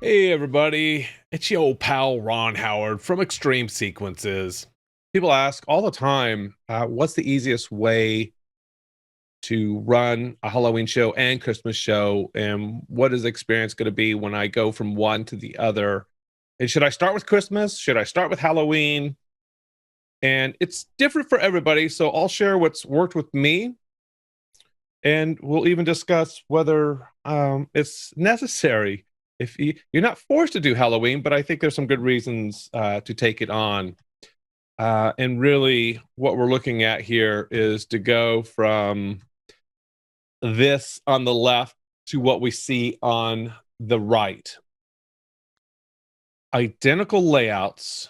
Hey everybody, it's your old pal Ron Howard from Extreme Sequences. People ask all the time, what's the easiest way to run a Halloween show and Christmas show, and what is the experience going to be when I go from one to the other? And should I start with Christmas? Should I start with Halloween? And it's different for everybody, so I'll share what's worked with me, and we'll even discuss whether it's necessary. If you're not forced to do Halloween, but I think there's some good reasons to take it on. And really, what we're looking at here is to go from this on the left to what we see on the right. Identical layouts,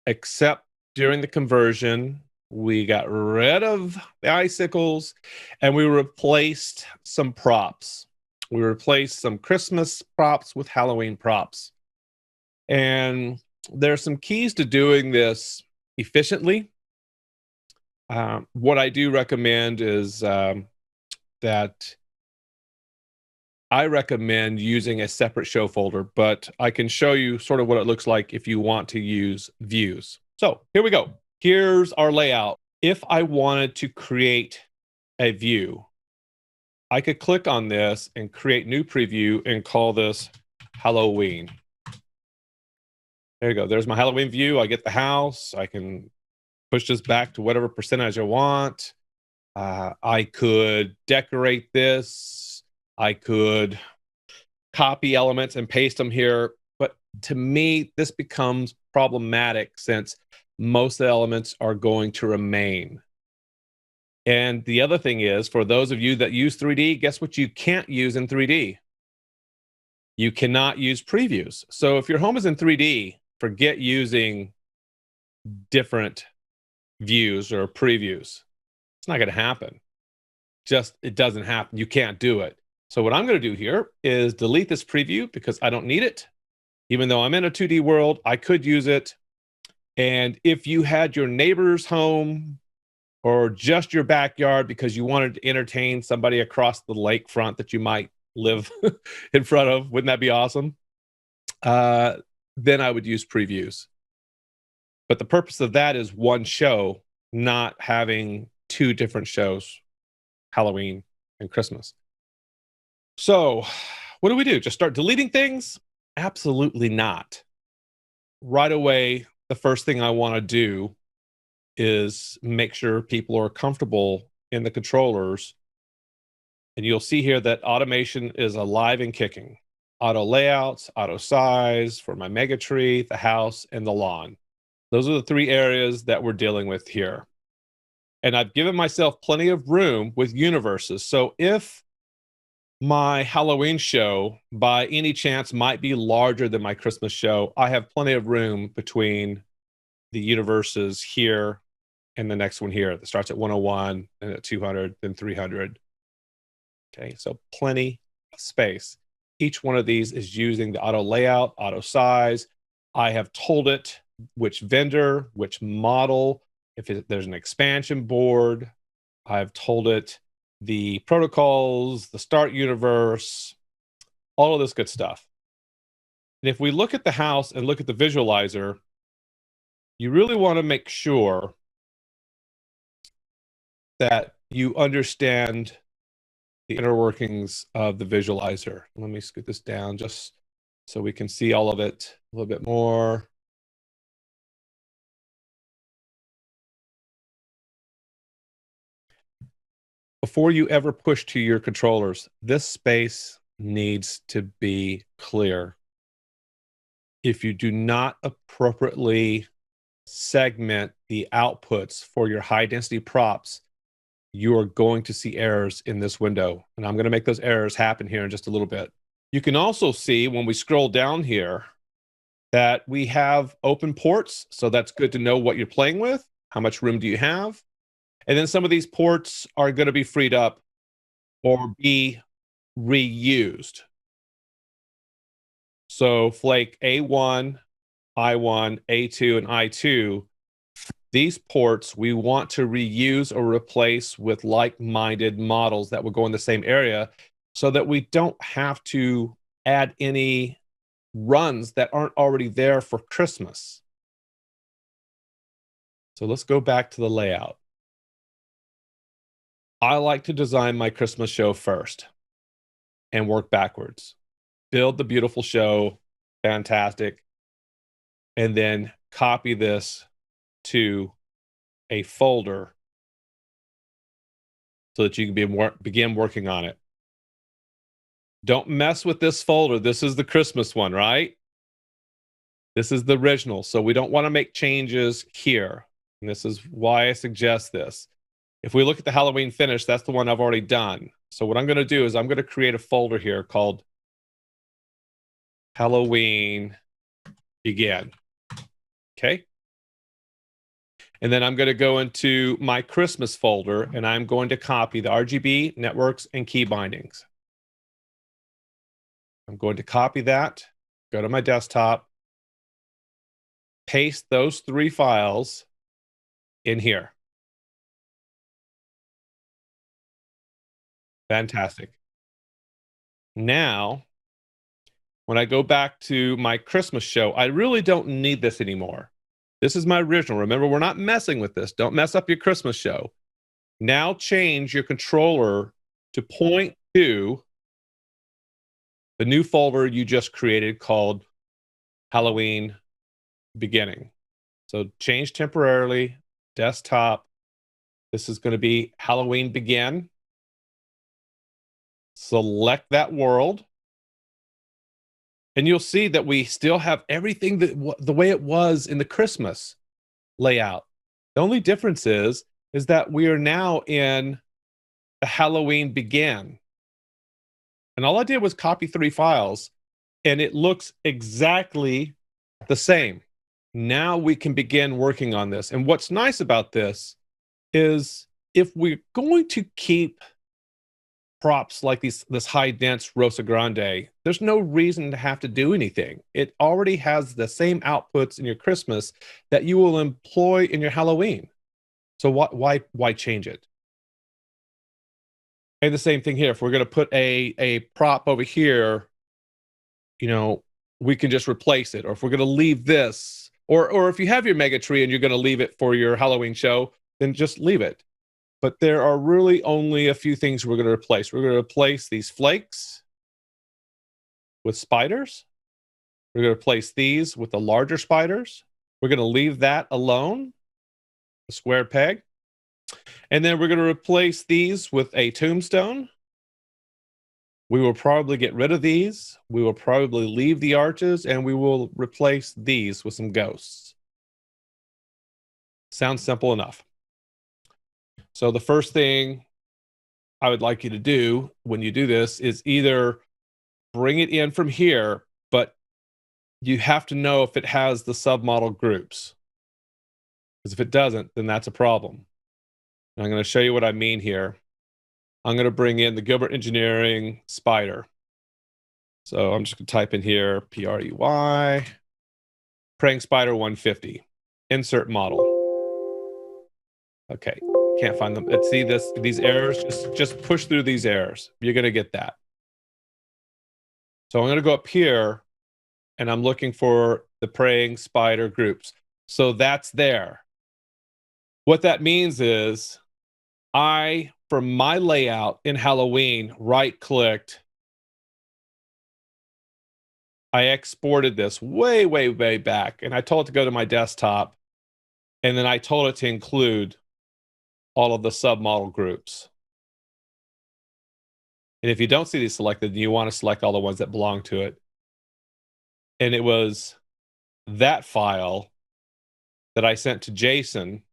except during the conversion, we got rid of the icicles and we replaced some props. We replaced some Christmas props with Halloween props. And there's some keys to doing this efficiently. What I do recommend is that I recommend using a separate show folder, but I can show you sort of what it looks like if you want to use views. So here we go. Here's our layout. If I wanted to create a view, I could click on this and create new preview and call this Halloween. There you go. There's my Halloween view. I get the house. I can push this back to whatever percentage I want. I could decorate this. I could copy elements and paste them here. But to me, this becomes problematic since most of the elements are going to remain. And the other thing is, for those of you that use 3D, guess what you can't use in 3D? You cannot use previews. So if your home is in 3D, forget using different views or previews. It's not going to happen. Just, it doesn't happen. You can't do it. So what I'm going to do here is delete this preview because I don't need it. Even though I'm in a 2D world, I could use it. And if you had your neighbor's home or just your backyard because you wanted to entertain somebody across the lakefront that you might live in front of, wouldn't that be awesome? Then I would use previews. But the purpose of that is one show, not having two different shows, Halloween and Christmas. So what do we do? Just start deleting things? Absolutely not. Right away, the first thing I want to do is make sure people are comfortable in the controllers. And you'll see here that automation is alive and kicking. Auto layouts, auto size for my mega tree, the house, and the lawn. Those are the three areas that we're dealing with here. And I've given myself plenty of room with universes. So if my Halloween show, by any chance, might be larger than my Christmas show, I have plenty of room between the universes here and the next one here that starts at 101 and at 200, then 300. Okay, so plenty of space. Each one of these is using the auto layout, auto size. I have told it which vendor, which model, there's an expansion board. I've told it the protocols, the start universe, all of this good stuff. And if we look at the house and look at the visualizer, you really want to make sure that you understand the inner workings of the visualizer. Let me scoot this down just so we can see all of it a little bit more. Before you ever push to your controllers, this space needs to be clear. If you do not appropriately segment the outputs for your high density props, you are going to see errors in this window. And I'm going to make those errors happen here in just a little bit. You can also see when we scroll down here that we have open ports. So that's good to know what you're playing with. How much room do you have? And then some of these ports are going to be freed up or be reused. So Flake A1, I1, A2, and I2, these ports we want to reuse or replace with like-minded models that will go in the same area so that we don't have to add any runs that aren't already there for Christmas. So let's go back to the layout. I like to design my Christmas show first and work backwards. Build the beautiful show, fantastic, and then copy this to a folder so that you can begin working on it. Don't mess with this folder. This is the Christmas one, right? This is the original. So we don't want to make changes here. And this is why I suggest this. If we look at the Halloween finish, that's the one I've already done. So what I'm going to do is I'm going to create a folder here called Halloween Begin. Okay. And then I'm going to go into my Christmas folder and I'm going to copy the RGB, networks, and key bindings. I'm going to copy that, go to my desktop, paste those 3 files in here. Fantastic. Now, when I go back to my Christmas show, I really don't need this anymore. This is my original. Remember, we're not messing with this. Don't mess up your Christmas show. Now change your controller to point to the new folder you just created called Halloween Beginning. So change temporarily, desktop. This is going to be Halloween Begin. Select that world. And you'll see that we still have everything the way it was in the Christmas layout. The only difference is that we are now in the Halloween Begin. And all I did was copy 3 files, and it looks exactly the same. Now we can begin working on this. And what's nice about this is if we're going to keep props like this high dense Rosa Grande, there's no reason to have to do anything. It already has the same outputs in your Christmas that you will employ in your Halloween. So why change it? And the same thing here. If we're going to put a prop over here, you know, we can just replace it. Or if we're going to leave this, or if you have your mega tree and you're going to leave it for your Halloween show, then just leave it. But there are really only a few things we're going to replace. We're going to replace these flakes with spiders. We're going to replace these with the larger spiders. We're going to leave that alone, a square peg. And then we're going to replace these with a tombstone. We will probably get rid of these. We will probably leave the arches, and we will replace these with some ghosts. Sounds simple enough. So the first thing I would like you to do when you do this is either bring it in from here, but you have to know if it has the submodel groups. Because if it doesn't, then that's a problem. And I'm going to show you what I mean here. I'm going to bring in the Gilbert Engineering spider. So I'm just going to type in here, PREY, Praying Spider 150, insert model. Okay, can't find them. Let's see these errors. Just push through these errors. You're going to get that. So I'm going to go up here, and I'm looking for the Praying Spider groups. So that's there. What that means is for my layout in Halloween, right-clicked. I exported this way, way, way back, and I told it to go to my desktop, and then I told it to include all of the submodel groups. And if you don't see these selected, you want to select all the ones that belong to it. And it was that file that I sent to Jason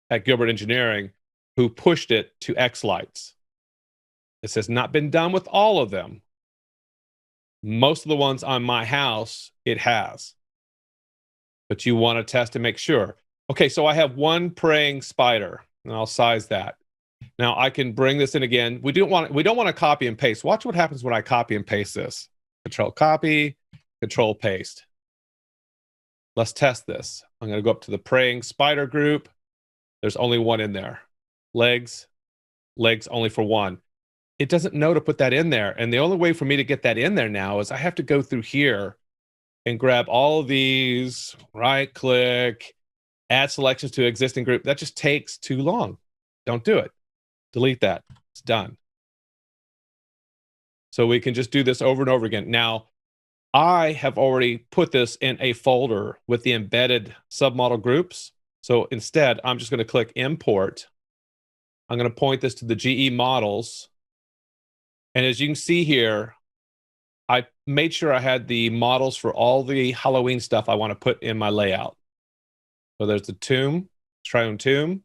at Gilbert Engineering, who pushed it to xLights. This has not been done with all of them. Most of the ones on my house, it has. But you want to test to make sure. Okay, so I have one praying spider, and I'll size that. Now I can bring this in again. We don't want to copy and paste. Watch what happens when I copy and paste this. Control copy, control paste. Let's test this. I'm going to go up to the praying spider group. There's only one in there. Legs only for one. It doesn't know to put that in there. And the only way for me to get that in there now is I have to go through here and grab all of these, right click, add selections to existing group. That just takes too long. Don't do it. Delete that. It's done. So we can just do this over and over again. Now, I have already put this in a folder with the embedded submodel groups. So instead, I'm just going to click import. I'm going to point this to the GE models. And as you can see here, I made sure I had the models for all the Halloween stuff I want to put in my layout. So there's the tomb, triune tomb,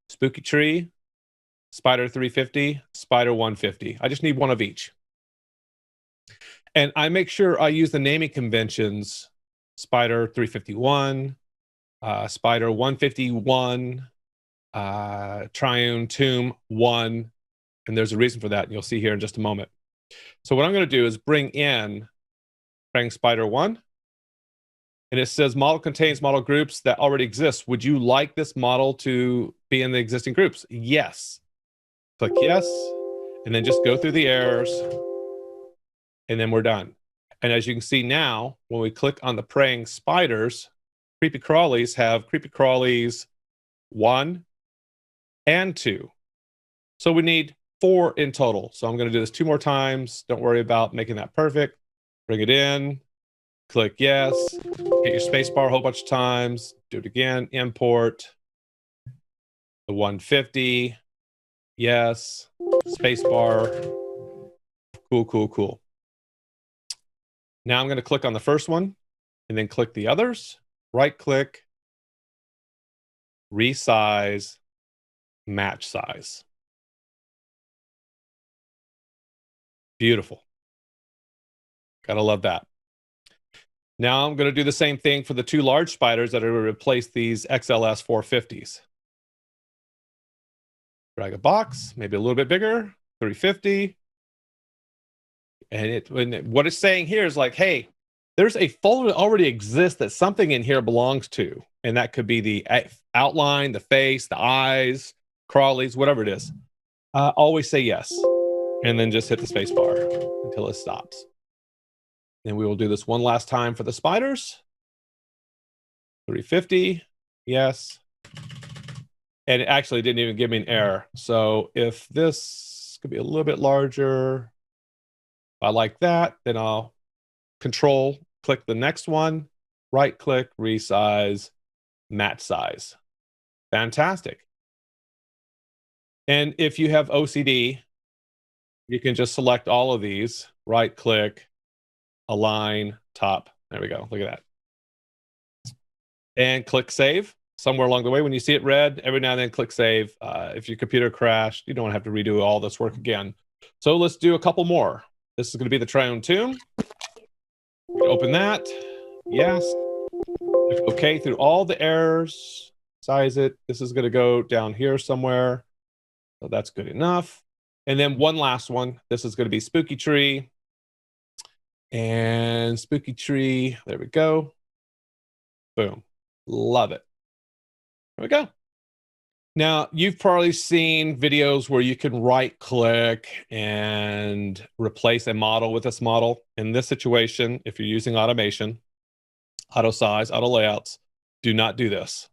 spooky tree, spider 350, spider 150. I just need one of each. And I make sure I use the naming conventions, spider 351, spider 151, triune tomb 1. And there's a reason for that, and you'll see here in just a moment. So what I'm going to do is bring in praying spider 1. And it says model contains model groups that already exist. Would you like this model to be in the existing groups? Yes. Click yes. And then just go through the errors. And then we're done. And as you can see now, when we click on the praying spiders, creepy crawlies have creepy crawlies 1 and 2. So we need 4 in total. So I'm going to do this 2 more times. Don't worry about making that perfect. Bring it in. Click yes. Hit your space bar a whole bunch of times. Do it again. Import the 150. Yes. Space bar. Cool, cool, cool. Now I'm going to click on the first one and then click the others. Right click. Resize. Match size. Beautiful. Gotta love that. Now I'm going to do the same thing for the 2 large spiders that are going to replace these XLS 450s. Drag a box, maybe a little bit bigger, 350. And what it's saying here is like, hey, there's a folder that already exists that something in here belongs to. And that could be the outline, the face, the eyes, crawlies, whatever it is. Always say yes. And then just hit the space bar until it stops. And we will do this one last time for the spiders. 350, yes. And it actually didn't even give me an error. So if this could be a little bit larger, if I like that, then I'll control, click the next one, right click, resize, match size. Fantastic. And if you have OCD, you can just select all of these, right click, align, top. There we go. Look at that. And click save. Somewhere along the way, when you see it red, every now and then click save. If your computer crashed, you don't have to redo all this work again. So let's do a couple more. This is going to be the triune tomb. Open that. Yes. Okay, through all the errors, size it. This is going to go down here somewhere. So that's good enough. And then one last one. This is going to be spooky tree. And spooky tree. There we go. Boom. Love it. There we go. Now, you've probably seen videos where you can right click and replace a model with this model. In this situation, if you're using automation, auto size, auto layouts, do not do this.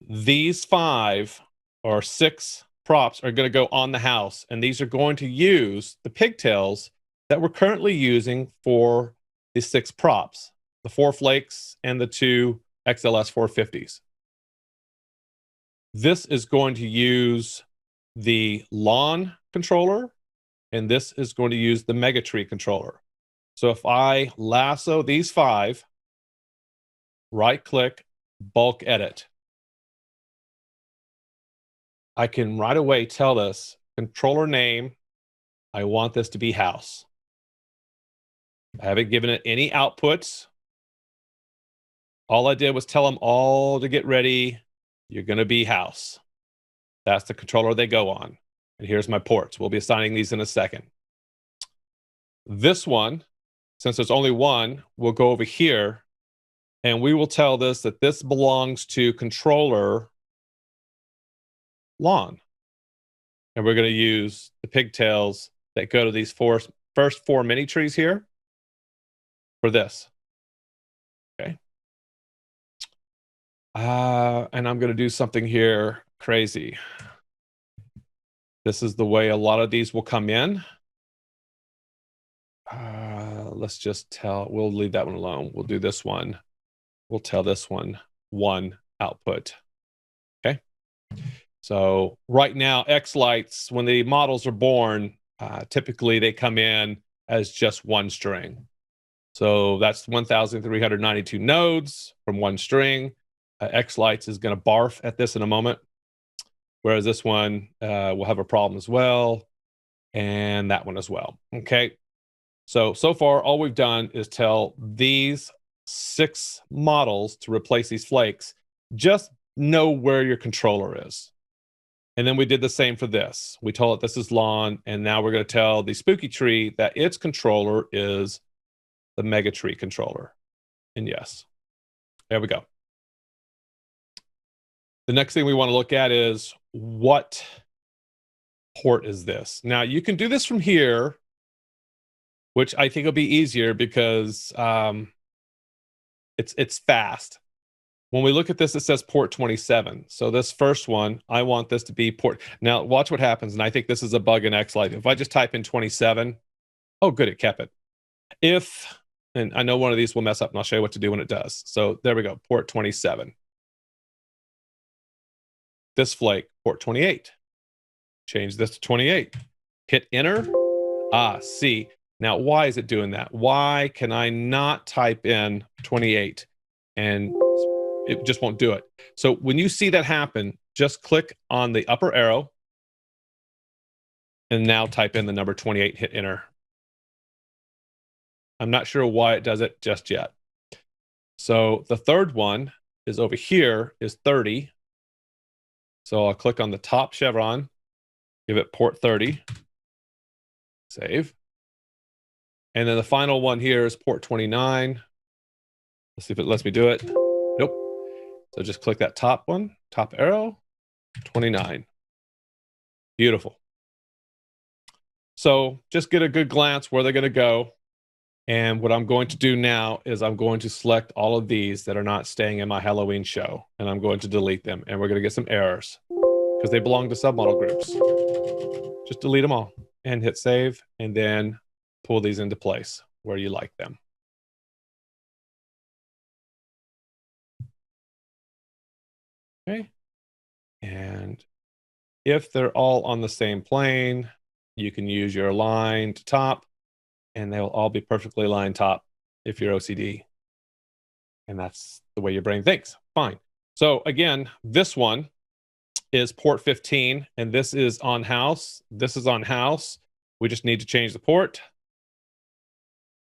These 5 or 6 props are going to go on the house, and these are going to use the pigtails that we're currently using for the 6 props, the 4 flakes and the 2 XLS 450s. This is going to use the lawn controller, and this is going to use the mega tree controller. So if I lasso these 5, right click, bulk edit, I can right away tell this controller name, I want this to be house. I haven't given it any outputs. All I did was tell them all to get ready. You're going to be house. That's the controller they go on. And here's my ports. We'll be assigning these in a second. This one, since there's only one, we'll go over here and we will tell this that this belongs to controller lawn. And we're going to use the pigtails that go to these 4 first 4 mini trees here for this. Okay. And I'm going to do something here crazy. This is the way a lot of these will come in. Let's just tell, we'll leave that one alone. We'll do this one. We'll tell this one 1 output. Okay. So right now, xLights, when the models are born, typically they come in as just 1 string. So that's 1,392 nodes from 1 string. xLights is going to barf at this in a moment, whereas this one will have a problem as well, and that one as well. Okay. So far, all we've done is tell these 6 models to replace these flakes. Just know where your controller is. And then we did the same for this. We told it this is lawn, and now we're going to tell the spooky tree that its controller is the mega tree controller. And yes, there we go. The next thing we want to look at is what port is this? Now you can do this from here, which I think will be easier because it's fast. When we look at this, it says port 27. So this first one, I want this to be port. Now watch what happens. And I think this is a bug in xLight. If I just type in 27, oh good, it kept it. And I know one of these will mess up, and I'll show you what to do when it does. So there we go, port 27. This flake, port 28. Change this to 28. Hit enter. See. Now, why is it doing that? Why can I not type in 28 and it just won't do it? So when you see that happen, just click on the upper arrow and now type in the number 28, hit enter. I'm not sure why it does it just yet. So the third one is over here is 30. So I'll click on the top chevron, give it port 30, save. And then the final one here is port 29. Let's see if it lets me do it. Nope. So just click that top one, top arrow, 29. Beautiful. So just get a good glance where they're going to go. And what I'm going to do now is I'm going to select all of these that are not staying in my Halloween show, and I'm going to delete them. And we're going to get some errors because they belong to submodel groups. Just delete them all and hit save, and then pull these into place where you like them. Okay. And if they're all on the same plane, you can use your line to top, and they'll all be perfectly lined top if you're OCD. And that's the way your brain thinks. Fine. So again, this one is port 15, and this is on house. This is on house. We just need to change the port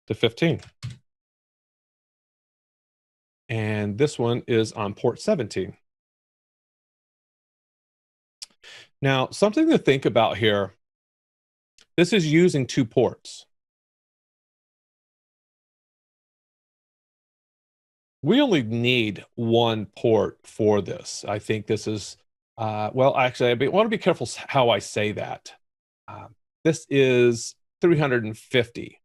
to 15. And this one is on port 17. Now, something to think about here, this is using 2 ports. We only need 1 port for this. I think this is, well, actually, I want to be careful how I say that. This is 350.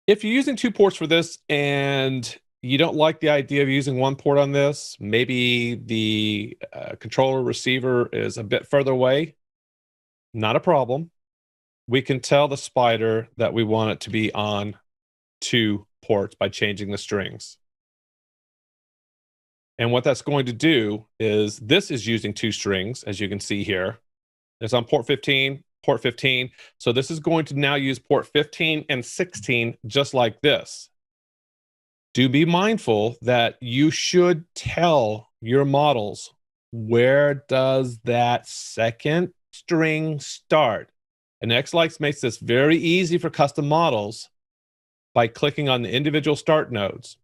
If you're using 2 ports for this and you don't like the idea of using 1 port on this, maybe the controller receiver is a bit further away, not a problem. We can tell the spider that we want it to be on 2 ports by changing the strings. And what that's going to do is this is using 2 strings, as you can see here. It's on port 15, port 15. So this is going to now use port 15 and 16 just like this. Do be mindful that you should tell your models where does that second string start. And xLights makes this very easy for custom models by clicking on the individual start nodes.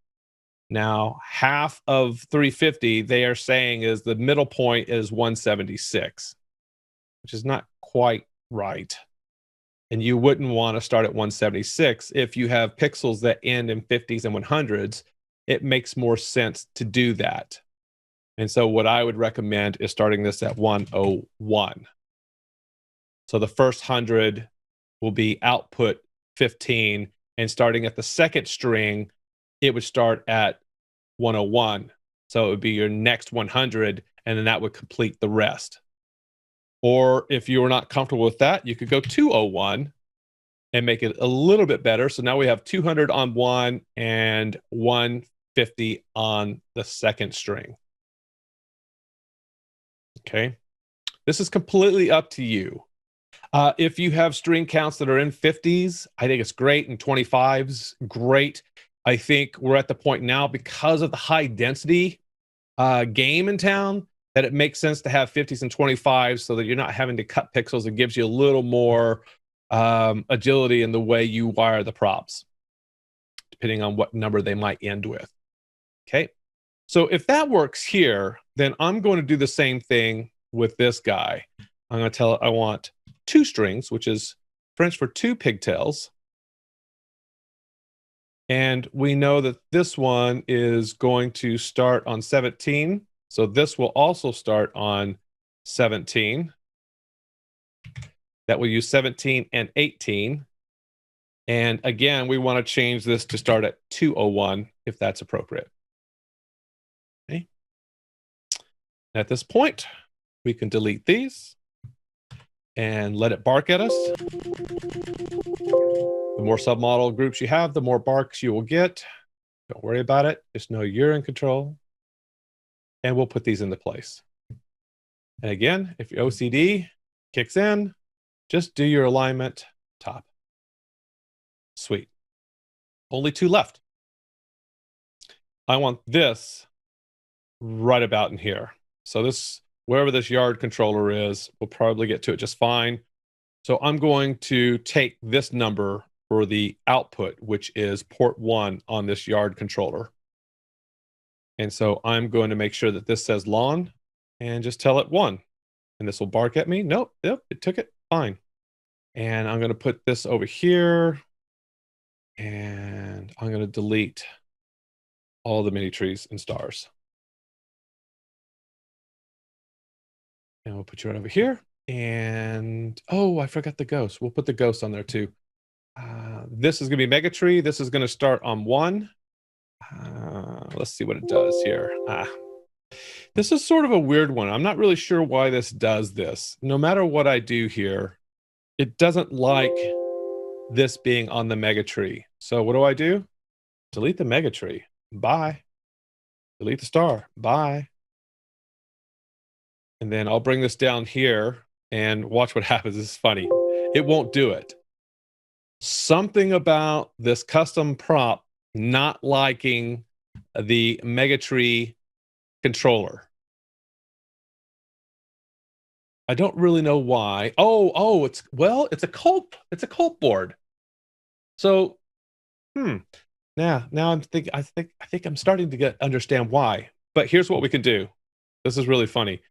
Now, half of 350, they are saying is the middle point is 176, which is not quite right. And you wouldn't want to start at 176. If you have pixels that end in 50s and 100s, it makes more sense to do that. And so what I would recommend is starting this at 101. So the first 100 will be output 15. And starting at the second string, it would start at 101. So it would be your next 100, and then that would complete the rest. Or if you were not comfortable with that, you could go 201 and make it a little bit better. So now we have 200 on one and 150 on the second string. Okay. This is completely up to you. If you have string counts that are in 50s, I think it's great. And 25s, great. I think we're at the point now, because of the high density game in town, that it makes sense to have 50s and 25s so that you're not having to cut pixels. It gives you a little more agility in the way you wire the props, depending on what number they might end with. Okay. So if that works here, then I'm going to do the same thing with this guy. I'm going to tell it I want 2 strings, which is French for 2 pigtails. And we know that this one is going to start on 17. So this will also start on 17. That will use 17 and 18. And again, we want to change this to start at 201 if that's appropriate. Okay. At this point, we can delete these and let it bark at us. The more submodel groups you have, the more barks you will get. Don't worry about it. Just know you're in control. And we'll put these into place. And again, if your OCD kicks in, just do your alignment top. Sweet. Only 2 left. I want this right about in here. So this, wherever this yard controller is, we'll probably get to it just fine. So I'm going to take this number for the output, which is port 1 on this yard controller. And so I'm going to make sure that this says lawn and just tell it 1. And this will bark at me. Nope, it took it. Fine. And I'm going to put this over here. And I'm going to delete all the mini trees and stars. And we'll put you right over here. And, oh, I forgot the ghost. We'll put the ghost on there too. This is going to be Mega Tree. This is going to start on 1. Let's see what it does here. This is sort of a weird one. I'm not really sure why this does this. No matter what I do here, it doesn't like this being on the Mega Tree. So what do? Delete the Mega Tree. Bye. Delete the star. Bye. And then I'll bring this down here and watch what happens. This is funny. It won't do it. Something about this custom prop not liking the Mega Tree controller. I don't really know why. Oh, it's a cult board. So, now I think I'm starting to understand why. But here's what we can do. This is really funny.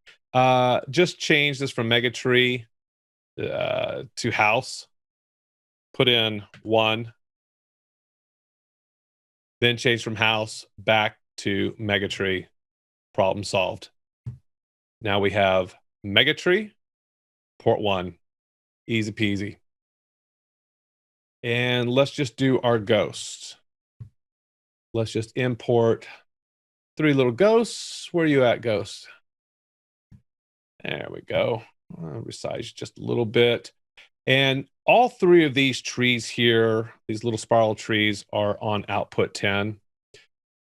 Just change this from Mega Tree to house. Put in 1. Then change from house back to Mega Tree. Problem solved. Now we have Mega Tree, port 1. Easy peasy. And let's just do our ghosts. Let's just import 3 little ghosts. Where are you at, ghost? There we go. Resize just a little bit. And all 3 of these trees here, these little spiral trees, are on output 10.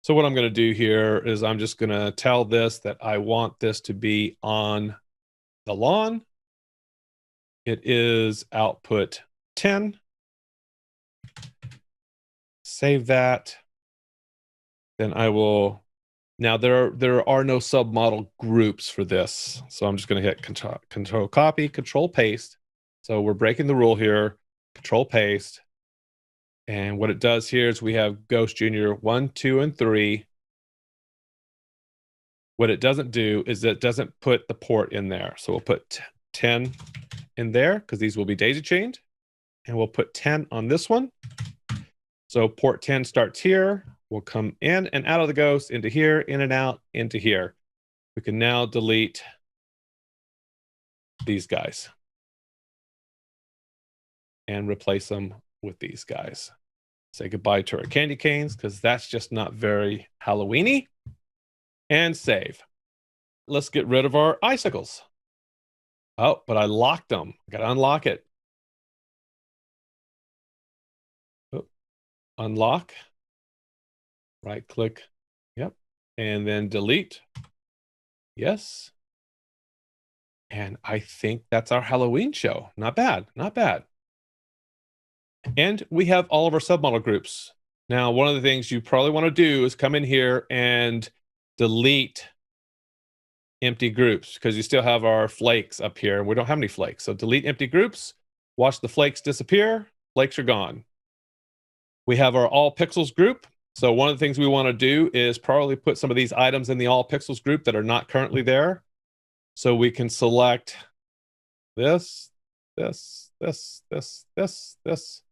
So what I'm going to do here is I'm just going to tell this that I want this to be on the lawn. It is output 10. Save that. Then I will. Now there are no submodel groups for this, so I'm just going to hit control copy, control paste. So we're breaking the rule here. Control paste. And what it does here is we have Ghost Junior 1, 2, and 3. What it doesn't do is it doesn't put the port in there. So we'll put 10 in there because these will be daisy chained. And we'll put 10 on this one. So port 10 starts here. We'll come in and out of the ghost, into here, in and out, into here. We can now delete these guys. and replace them with these guys. Say goodbye to our candy canes because that's just not very Halloweeny. And save. Let's get rid of our icicles. Oh, but I locked them. I got to unlock it. Oh, unlock. Right click. Yep. And then delete. Yes. And I think that's our Halloween show. Not bad. Not bad. And we have all of our submodel groups. Now, one of the things you probably want to do is come in here and delete empty groups because you still have our flakes up here. We don't have any flakes. So delete empty groups, watch the flakes disappear. Flakes are gone. We have our all pixels group. So one of the things we want to do is probably put some of these items in the all pixels group that are not currently there. So we can select this, this, this, this, this, this.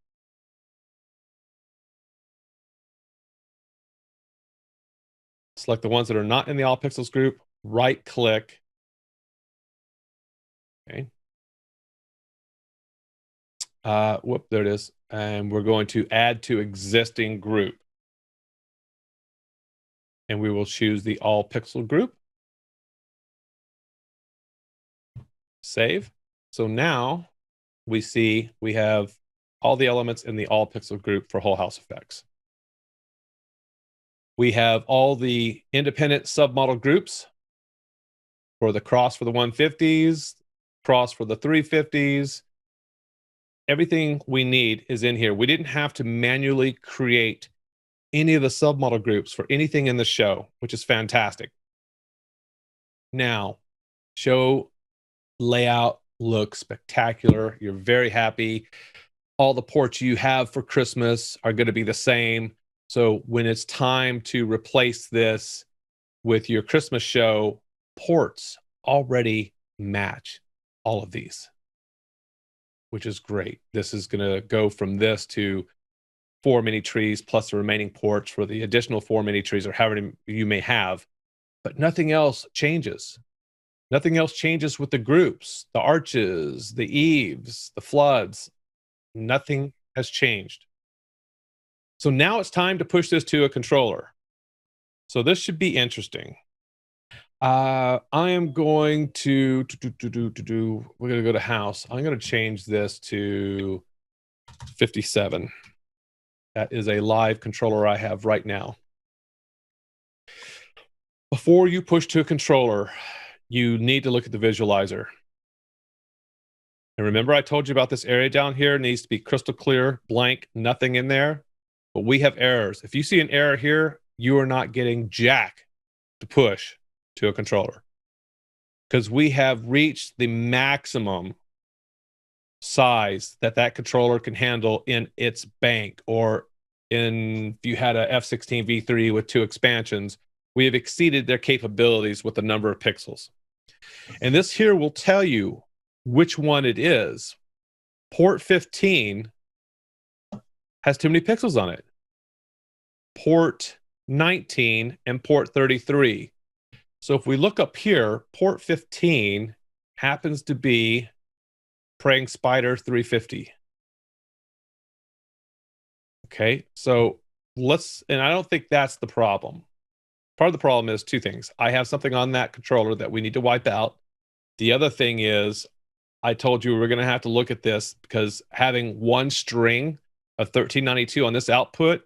Select the ones that are not in the all pixels group, right click. Okay. Whoop, there it is. And we're going to add to existing group. And we will choose the all pixel group. Save. So now we see we have all the elements in the all pixel group for Whole House Effects. We have all the independent submodel groups for the cross for the 150s, cross for the 350s. Everything we need is in here. We didn't have to manually create any of the submodel groups for anything in the show, which is fantastic. Now, show layout looks spectacular. You're very happy. All the ports you have for Christmas are going to be the same. So when it's time to replace this with your Christmas show, ports already match all of these, which is great. This is going to go from this to 4 mini trees plus the remaining ports for the additional 4 mini trees or however you may have, but nothing else changes. Nothing else changes with the groups, the arches, the eaves, the floods. Nothing has changed. So now it's time to push this to a controller. So this should be interesting. I am going to we're going to go to house. I'm going to change this to 57. That is a live controller I have right now. Before you push to a controller, you need to look at the visualizer. And remember, I told you about this area down here. It needs to be crystal clear, blank, nothing in there. But we have errors. If you see an error here, you are not getting jack to push to a controller because we have reached the maximum size that that controller can handle in its bank, or if you had a F16 V3 with 2 expansions, we have exceeded their capabilities with the number of pixels. And this here will tell you which one it is. Port 15 has too many pixels on it. Port 19 and port 33. So if we look up here, port 15 happens to be Praying Spider 350. Okay, so and I don't think that's the problem. Part of the problem is 2 things. I have something on that controller that we need to wipe out. The other thing is, I told you we're going to have to look at this because having one string of 1392 on this output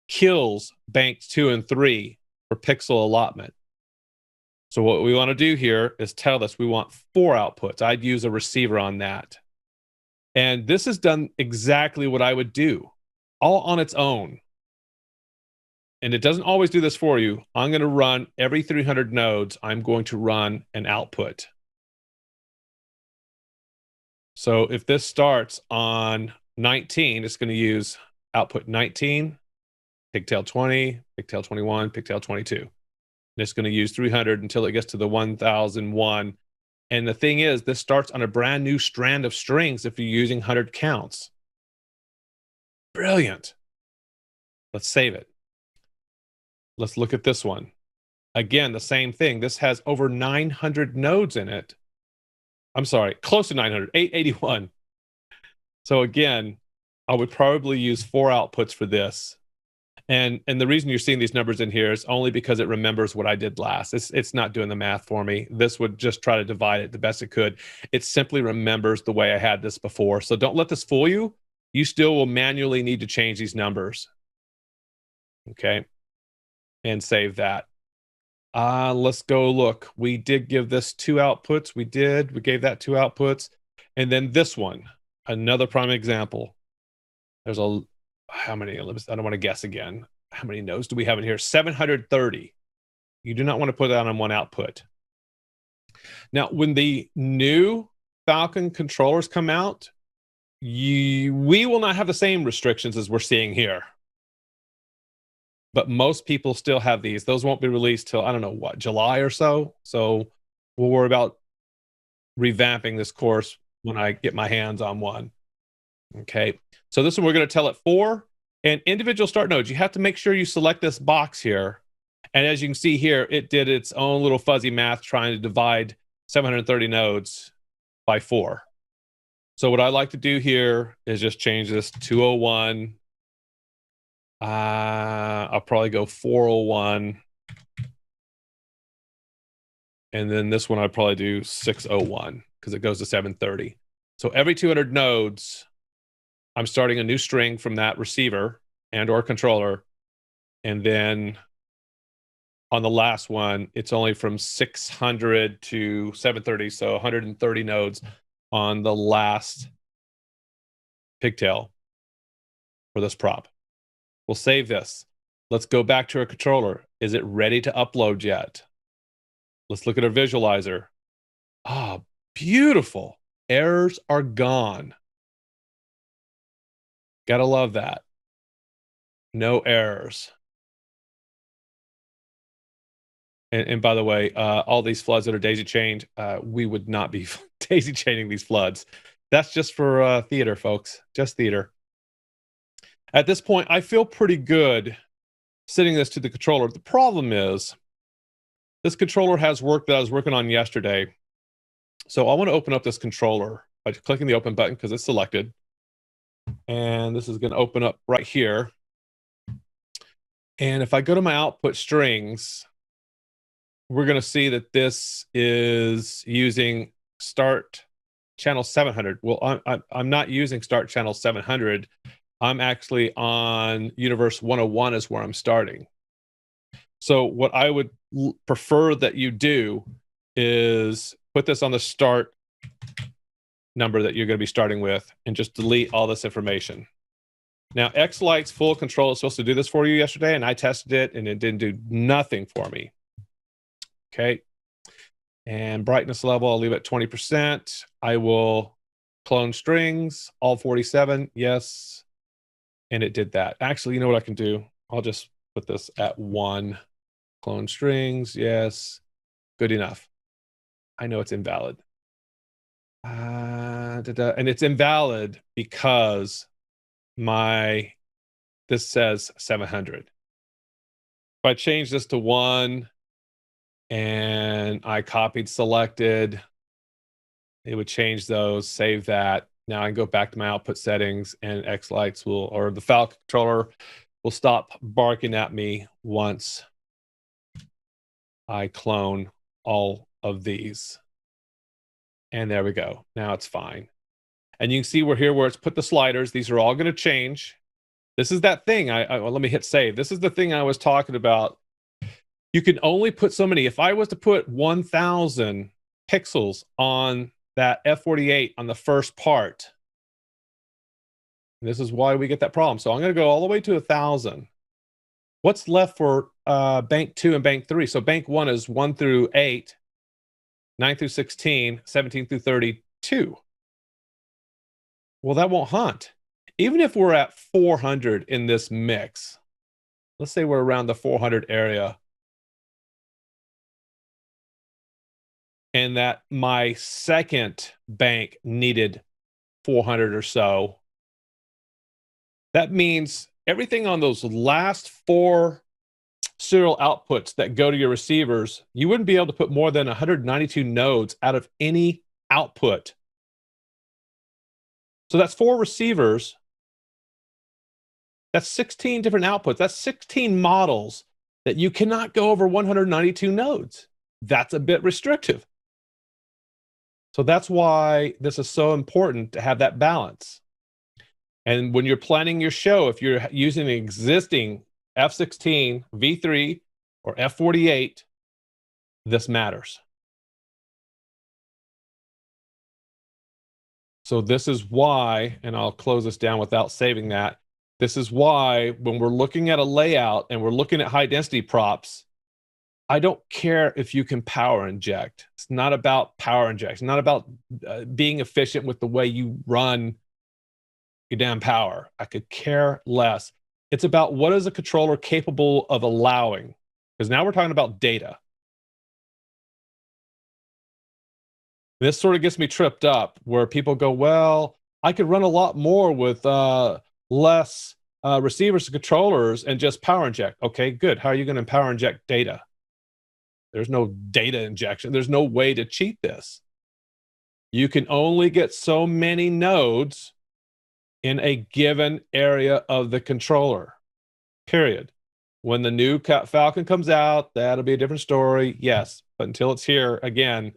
kills banks 2 and 3 for pixel allotment. So what we want to do here is tell this we want 4 outputs. I'd use a receiver on that. And this has done exactly what I would do, all on its own. And it doesn't always do this for you. I'm going to run every 300 nodes. I'm going to run an output. So if this starts on 19, it's going to use output 19, pigtail 20, pigtail 21, pigtail 22. And it's going to use 300 until it gets to the 1001. And the thing is, this starts on a brand new strand of strings if you're using 100 counts. Brilliant. Let's save it. Let's look at this one. Again, the same thing. This has over 900 nodes in it. I'm sorry, close to 900, 881. So again, I would probably use 4 outputs for this. And the reason you're seeing these numbers in here is only because it remembers what I did last. It's not doing the math for me. This would just try to divide it the best it could. It simply remembers the way I had this before. So don't let this fool you. You still will manually need to change these numbers. Okay. And save that. Let's go look. We did give this 2 outputs. We gave that 2 outputs. And then this one, another prime example. There's how many? I don't want to guess again. How many nodes do we have in here? 730. You do not want to put that on one output. Now, when the new Falcon controllers come out, we will not have the same restrictions as we're seeing here. But most people still have these. Those won't be released till, I don't know what, July or so. So we'll worry about revamping this course when I get my hands on one. Okay, so this one we're going to tell it 4 and individual start nodes. You have to make sure you select this box here. And as you can see here, it did its own little fuzzy math trying to divide 730 nodes by 4. So what I like to do here is just change this to 201. I'll probably go 401. And then this one I'd probably do 601 because it goes to 730. So every 200 nodes, I'm starting a new string from that receiver and or controller. And then on the last one, it's only from 600 to 730. So 130 nodes on the last pigtail for this prop. We'll save this. Let's go back to our controller. Is it ready to upload yet? Let's look at our visualizer. Ah, beautiful. Errors are gone. Gotta love that. No errors. And by the way, all these floods that are daisy chained, we would not be daisy chaining these floods. That's just for theater, folks. Just theater. At this point, I feel pretty good sending this to the controller. The problem is this controller has work that I was working on yesterday. So I want to open up this controller by clicking the open button because it's selected. And this is going to open up right here. And if I go to my output strings, we're going to see that this is using start channel 700. Well, I'm not using start channel 700. I'm actually on universe 101 is where I'm starting. So what I would prefer that you do is put this on the start number that you're going to be starting with and just delete all this information. Now, xLights full control is supposed to do this for you yesterday, and I tested it, and it didn't do nothing for me. Okay. And brightness level, I'll leave it 20%. I will clone strings, all 47. Yes. And it did that. Actually, you know what I can do? I'll just put this at 1. Clone strings. Yes. Good enough. I know it's invalid. And it's invalid because this says 700. If I change this to 1 and I copied selected, it would change those, save that. Now I can go back to my output settings and xLights or the Falcon controller will stop barking at me once I clone all of these. And there we go. Now it's fine. And you can see we're here where it's put the sliders. These are all going to change. This is that thing. Well, let me hit save. This is the thing I was talking about. You can only put so many. If I was to put 1,000 pixels on that F48 on the first part, this is why we get that problem. So I'm going to go all the way to 1,000. What's left for bank 2 and bank 3? So bank 1 is 1 through 8, 9 through 16, 17 through 32. Well, that won't hunt. Even if we're at 400 in this mix, let's say we're around the 400 area, and that my second bank needed 400 or so, that means everything on those last 4 serial outputs that go to your receivers, you wouldn't be able to put more than 192 nodes out of any output. So that's 4 receivers. That's 16 different outputs. That's 16 models that you cannot go over 192 nodes. That's a bit restrictive. So that's why this is so important to have that balance. And when you're planning your show, if you're using an existing F16, V3, or F48, this matters. So this is why, and I'll close this down without saving that. This is why when we're looking at a layout and we're looking at high density props, I don't care if you can power inject. It's not about power injection, not about being efficient with the way you run your damn power. I could care less. It's about what is a controller capable of allowing, because now we're talking about data. This sort of gets me tripped up where people go, well, I could run a lot more with less receivers and controllers and just power inject. Okay, good. How are you going to power inject data? There's no data injection. There's no way to cheat this. You can only get so many nodes in a given area of the controller, period. When the new Falcon comes out, that'll be a different story, yes. But until it's here, again,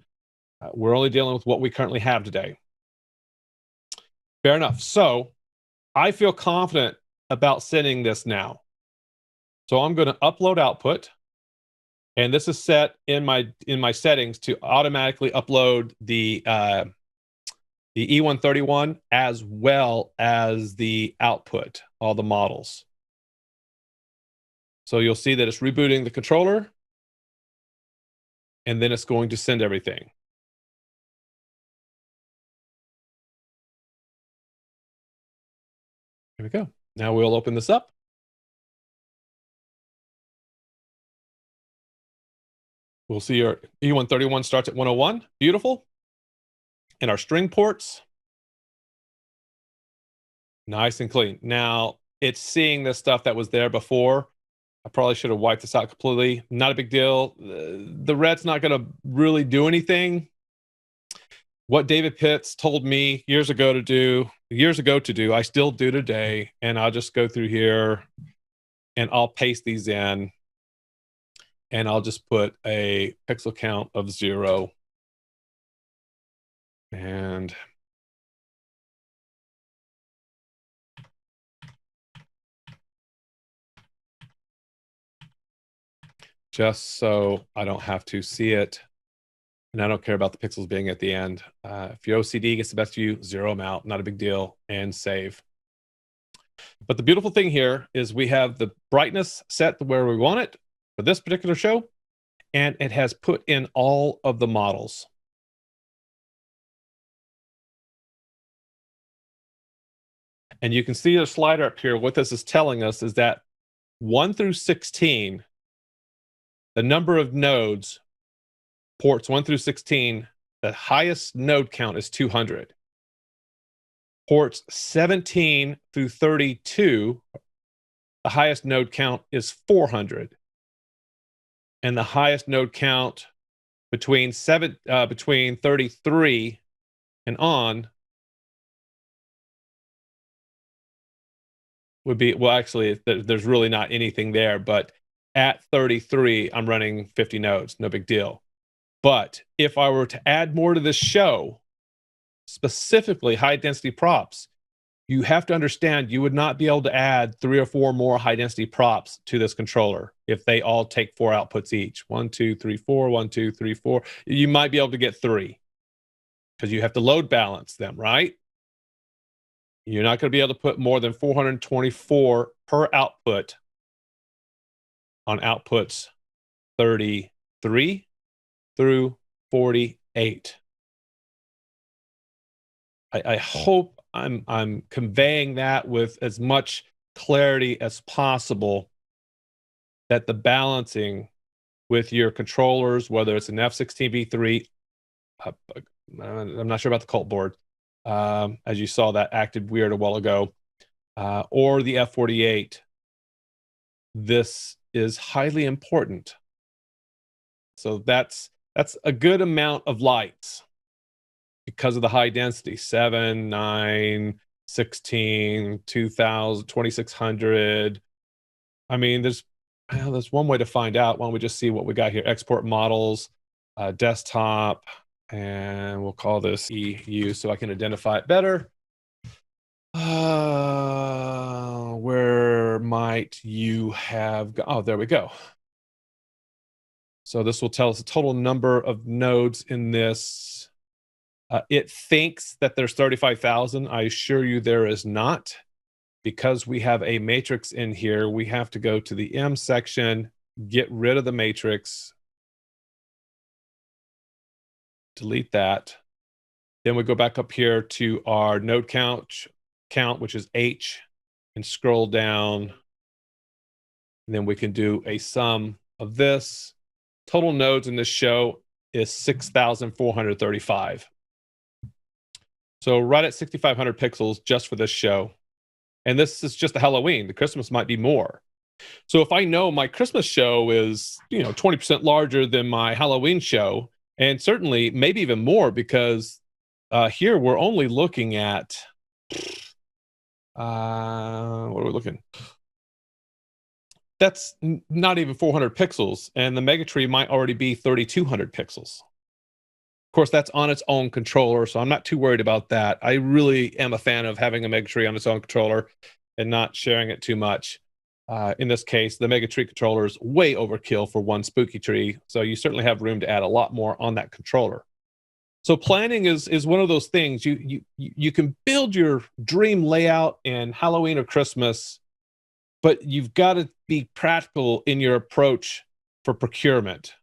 we're only dealing with what we currently have today. Fair enough. So I feel confident about sending this now. So I'm going to upload output. And this is set in my settings to automatically upload the E131 as well as the output, all the models. So you'll see that it's rebooting the controller, and then it's going to send everything. Here we go. Now we'll open this up. We'll see our E131 starts at 101. Beautiful. And our string ports, nice and clean. Now, it's seeing this stuff that was there before. I probably should have wiped this out completely. Not a big deal. The red's not going to really do anything. What David Pitts told me years ago to do, I still do today. And I'll just go through here and I'll paste these in. And I'll just put a pixel count of 0. And just so I don't have to see it. And I don't care about the pixels being at the end. If your OCD gets the best of you, 0 them out, not a big deal, and save. But the beautiful thing here is we have the brightness set to where we want it for this particular show, and it has put in all of the models. And you can see the slider up here. What this is telling us is that 1 through 16, the number of nodes, ports 1 through 16, the highest node count is 200. Ports 17 through 32, the highest node count is 400. And the highest node count between 33 and on would be, well, actually, there's really not anything there, but at 33, I'm running 50 nodes, no big deal. But if I were to add more to this show, specifically high density props, you have to understand you would not be able to add 3 or 4 more high density props to this controller if they all take 4 outputs each. 1, 2, 3, 4, 1, 2, 3, 4. You might be able to get 3 because you have to load balance them, right? You're not going to be able to put more than 424 per output on outputs 33 through 48. I hope I'm conveying that with as much clarity as possible, that the balancing with your controllers, whether it's an F16V3, I'm not sure about the cult board, as you saw that acted weird a while ago, or the F48, this is highly important. So that's a good amount of lights because of the high density, 7, 9, 16, 2000, 2600. I mean, there's one way to find out. Why don't we just see what we got here? Export models, desktop, and we'll call this EU so I can identify it better. Where might you have oh, there we go. So this will tell us the total number of nodes in this. It thinks that there's 35,000. I assure you there is not. Because we have a matrix in here, we have to go to the M section, get rid of the matrix, delete that. Then we go back up here to our node count, which is H, and scroll down. And then we can do a sum of this. Total nodes in this show is 6,435. So right at 6,500 pixels just for this show. And this is just a Halloween. The Christmas might be more. So if I know my Christmas show is, 20% larger than my Halloween show, and certainly maybe even more, because here we're only looking at, what are we looking? That's not even 400 pixels, and the Megatree might already be 3,200 pixels. Of course, that's on its own controller, so I'm not too worried about that. I really am a fan of having a Megatree on its own controller and not sharing it too much. In this case, the Megatree controller is way overkill for one spooky tree, so you certainly have room to add a lot more on that controller. So planning is one of those things. You can build your dream layout in Halloween or Christmas, but you've got to be practical in your approach for procurement.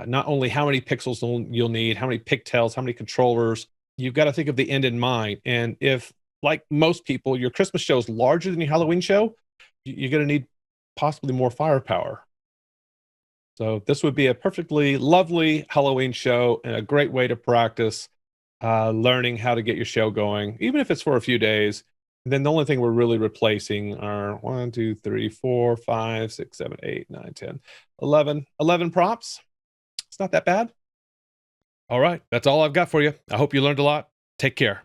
Not only how many pixels you'll need, how many pigtails, how many controllers, you've got to think of the end in mind. And if, like most people, your Christmas show is larger than your Halloween show, you're going to need possibly more firepower. So this would be a perfectly lovely Halloween show and a great way to practice learning how to get your show going, even if it's for a few days. And then the only thing we're really replacing are 1, 2, 3, 4, 5, 6, 7, 8, 9, 10, 11 props. It's not that bad. All right, that's all I've got for you. I hope you learned a lot. Take care.